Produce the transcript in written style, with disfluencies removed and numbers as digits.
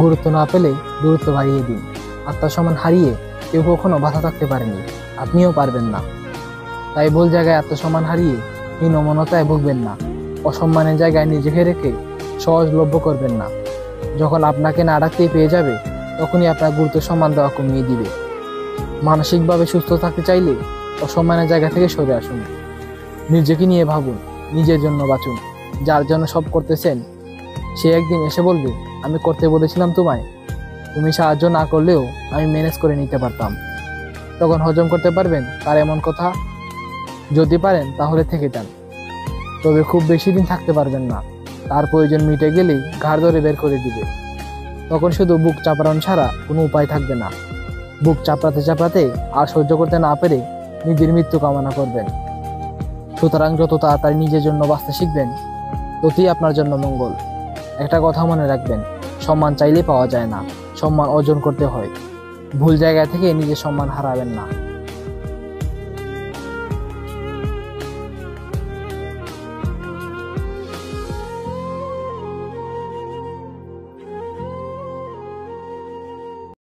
গুরুত্ব না পেলে দূরত্ব বাড়িয়ে দিন। আত্মসম্মান হারিয়ে কেউ কখনো বাধা থাকতে পারেনি, আপনিও পারবেন না। তাই ভুল জায়গায় আত্মসম্মান হারিয়ে হীনমন্যতায় ভুগবেন না। অসম্মানের জায়গায় নিজেকে রেখে সহজলভ্য করবেন না। যখন আপনাকে না ডাকতেই পেয়ে যাবে, তখনই আপনার গুরুত্ব সম্মান দেওয়া কমিয়ে দিবে। মানসিকভাবে সুস্থ থাকতে চাইলে অসম্মানের জায়গা থেকে সরে আসুন। নিজেকে নিয়ে ভাবুন, নিজের জন্য বাঁচুন। যার জন্য সব করতেছেন, সে একদিন এসে বলবে, আমি করতে বলেছিলাম তোমায়, তুমি সাহায্য না করলেও আমি ম্যানেজ করে নিতে পারতাম। তখন হজম করতে পারবেন তার এমন কথা। যদি পারেন তাহলে থেকে যান, তবে খুব বেশি দিন থাকতে পারবেন না। তার প্রয়োজন মিটে গেলেই ঘাড় ধরে বের করে দিবে। তখন শুধু বুক চাপড়ানো ছাড়া কোনো উপায় থাকবে না। বুক চাপড়াতে চাপড়াতে আর সহ্য করতে না পেরে নিজের মৃত্যু কামনা করবেন। সুতরাং যত তাড়াতাড়ি নিজের জন্য বাঁচতে শিখবেন, ততই আপনার জন্য মঙ্গল। একটা কথা মনে রাখবেন, সম্মান চাইলে পাওয়া যায় না, সম্মান অর্জন করতে হয়। ভুল জায়গা থেকে নিজের সম্মান হারাবেন না।